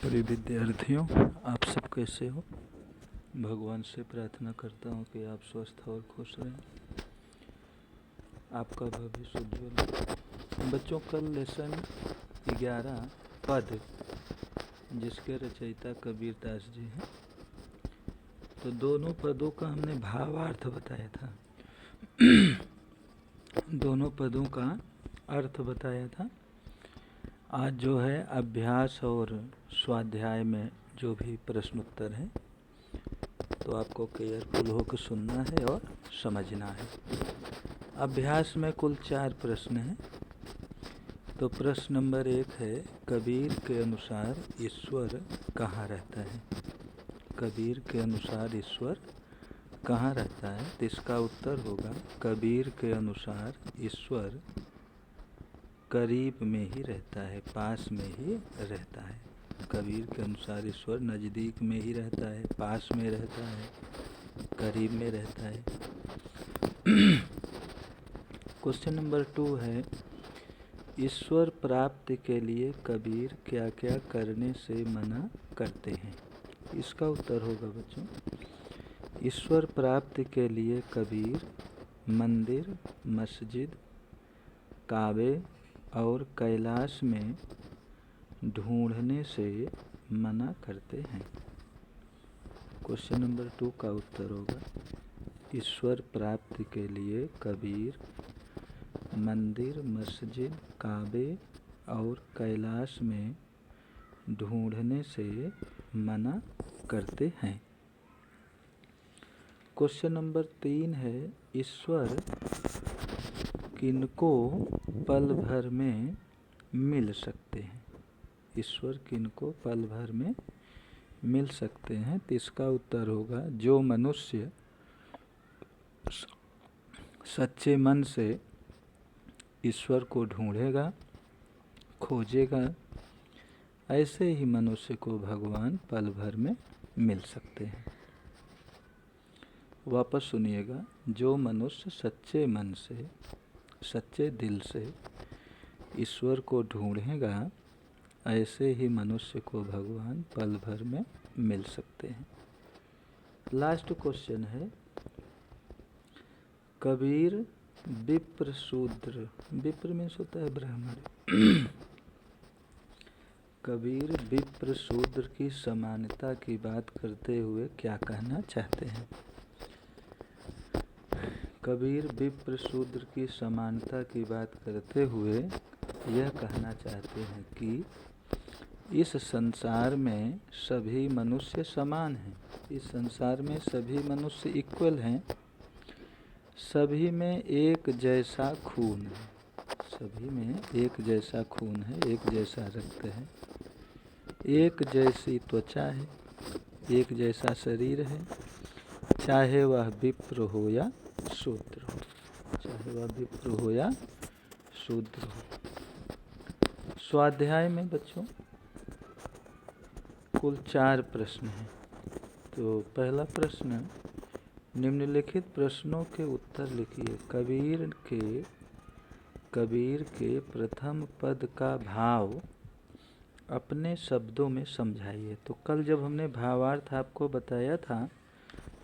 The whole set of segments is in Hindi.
प्रिय विद्यार्थियों, आप सब कैसे हो। भगवान से प्रार्थना करता हूँ कि आप स्वस्थ और खुश रहें, आपका भविष्य उज्ज्वल हो। बच्चों, कल लेसन 11 पद जिसके रचयिता कबीर दास जी हैं, तो दोनों पदों का हमने भावार्थ बताया था। दोनों पदों का अर्थ बताया था। आज जो है अभ्यास और स्वाध्याय में जो भी प्रश्न उत्तर है, तो आपको केयरफुल होकर सुनना है और समझना है। अभ्यास में कुल 4 प्रश्न हैं। तो प्रश्न नंबर 1 है, कबीर के अनुसार ईश्वर कहाँ रहता है। कबीर के अनुसार ईश्वर कहाँ रहता है, तो इसका उत्तर होगा कबीर के अनुसार ईश्वर करीब में ही रहता है, पास में ही रहता है। कबीर के अनुसार ईश्वर नज़दीक में ही रहता है, पास में रहता है, करीब में रहता है। क्वेश्चन नंबर 2 है, ईश्वर प्राप्ति के लिए कबीर क्या क्या करने से मना करते हैं। इसका उत्तर होगा बच्चों, ईश्वर प्राप्ति के लिए कबीर मंदिर, मस्जिद, काबे और कैलाश में ढूंढने से मना करते हैं। क्वेश्चन नंबर 2 का उत्तर होगा, ईश्वर प्राप्ति के लिए कबीर मंदिर, मस्जिद, काबे और कैलाश में ढूंढने से मना करते हैं। क्वेश्चन नंबर 3 है, ईश्वर किनको पल भर में मिल सकते हैं। ईश्वर किनको पल भर में मिल सकते हैं, तो इसका उत्तर होगा, जो मनुष्य सच्चे मन से ईश्वर को ढूंढेगा, खोजेगा, ऐसे ही मनुष्य को भगवान पल भर में मिल सकते हैं। वापस सुनिएगा, जो मनुष्य सच्चे मन से, सच्चे दिल से ईश्वर को ढूंढेगा, ऐसे ही मनुष्य को भगवान पल भर में मिल सकते हैं। लास्ट क्वेश्चन है, कबीर विप्र शूद्र, विप्र में होता है ब्राह्मण, कबीर विप्र शूद्र की समानता की बात करते हुए क्या कहना चाहते हैं। कबीर विप्र शूद्र की समानता की बात करते हुए यह कहना चाहते हैं कि इस संसार में सभी मनुष्य समान हैं। इस संसार में सभी मनुष्य इक्वल हैं। सभी में एक जैसा खून है, सभी में एक जैसा खून है, एक जैसा रक्त है, एक जैसी त्वचा है, एक जैसा शरीर है, चाहे वह विप्र हो या शूद्र हो, चाहे वह विप्र हो या शूद्र हो। स्वाध्याय में बच्चों कुल 4 प्रश्न हैं। तो पहला प्रश्न, निम्नलिखित प्रश्नों के उत्तर लिखिए। कबीर के प्रथम पद का भाव अपने शब्दों में समझाइए। तो कल जब हमने भावार्थ आपको बताया था,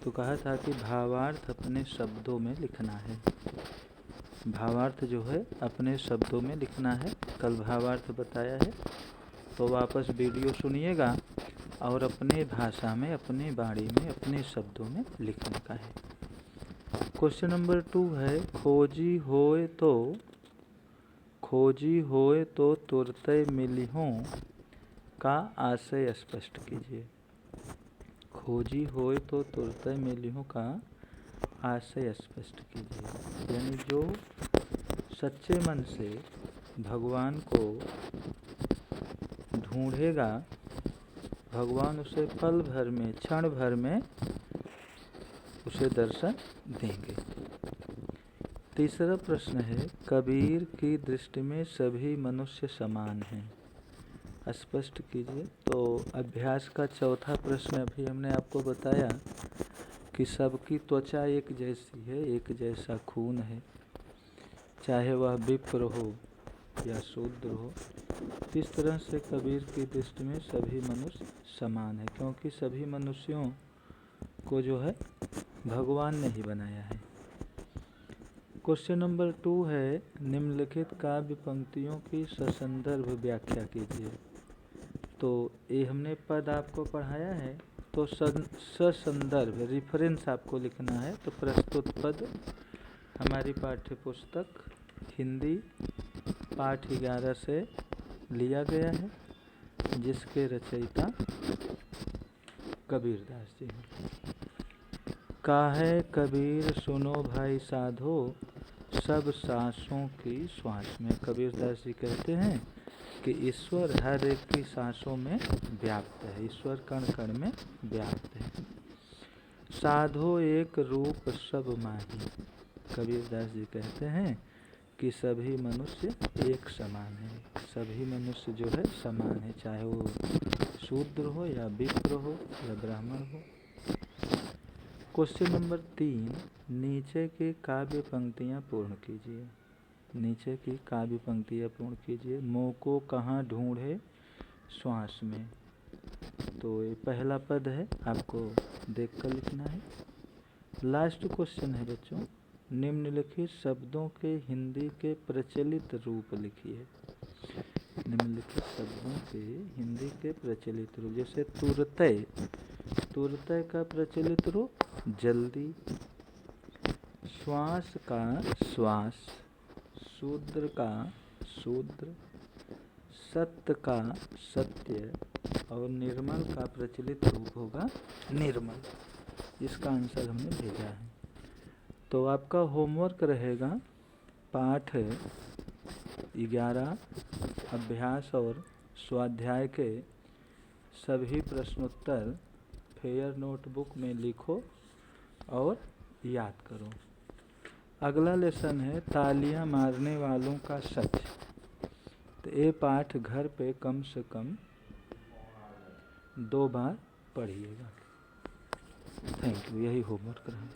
तो कहा था कि भावार्थ अपने शब्दों में लिखना है। भावार्थ जो है अपने शब्दों में लिखना है। कल भावार्थ बताया है, तो वापस वीडियो सुनिएगा और अपने भाषा में, अपनी वाणी में, अपने शब्दों में लिखने का है। क्वेश्चन नंबर 2 है, खोजी होए तो तुरते मिलिहों का आशय स्पष्ट कीजिए। खोजी होए तो तुरते मिलिहों का आशय स्पष्ट कीजिए। यानी जो सच्चे मन से भगवान को ढूंढेगा, भगवान उसे पल भर में, क्षण भर में उसे दर्शन देंगे। तीसरा प्रश्न है, कबीर की दृष्टि में सभी मनुष्य समान हैं, स्पष्ट कीजिए। तो अभ्यास का चौथा प्रश्न अभी हमने आपको बताया कि सबकी त्वचा एक जैसी है, एक जैसा खून है, चाहे वह विप्र हो या शूद्र हो, इस तरह से कबीर की दृष्टि में सभी मनुष्य समान है, क्योंकि सभी मनुष्यों को जो है भगवान ने ही बनाया है। क्वेश्चन नंबर 2 है, निम्नलिखित काव्य पंक्तियों की ससंदर्भ व्याख्या कीजिए। तो ये हमने पद आपको पढ़ाया है, तो ससंदर्भ रिफरेंस आपको लिखना है। तो प्रस्तुत पद हमारी पाठ्य पुस्तक हिंदी पाठ 11 से लिया गया है, जिसके रचयिता कबीरदास जी हैं। काहे कबीर सुनो भाई साधो, सब सांसों की श्वास में। कबीरदास जी कहते हैं कि ईश्वर हर एक की सांसों में व्याप्त है, ईश्वर कण कण में व्याप्त है। साधो एक रूप सब माही। कबीरदास जी कहते हैं कि सभी मनुष्य एक समान है, सभी मनुष्य जो है समान है, चाहे वो शूद्र हो या विप्र हो या ब्राह्मण हो। क्वेश्चन नंबर 3, नीचे की काव्य पंक्तियाँ पूर्ण कीजिए। नीचे की काव्य पंक्तियाँ पूर्ण कीजिए। मोह को कहाँ ढूंढे श्वास में। तो ये पहला पद है, आपको देखकर लिखना है। लास्ट क्वेश्चन है बच्चों, निम्नलिखित शब्दों के हिंदी के प्रचलित रूप लिखिए। निम्नलिखित शब्दों के हिंदी के प्रचलित रूप, जैसे तुरतय, तुरतय का प्रचलित रूप जल्दी, श्वास का श्वास, शूद्र का शूद्र, सत्य का सत्य, और निर्मल का प्रचलित रूप होगा निर्मल। इसका आंसर हमने भेजा है। तो आपका होमवर्क रहेगा पाठ 11 अभ्यास और स्वाध्याय के सभी प्रश्नोत्तर फेयर नोटबुक में लिखो और याद करो। अगला लेसन है तालियां मारने वालों का सच। तो ये पाठ घर पे कम से कम 2 बार पढ़िएगा। Thank you. यही होमवर्क रहा।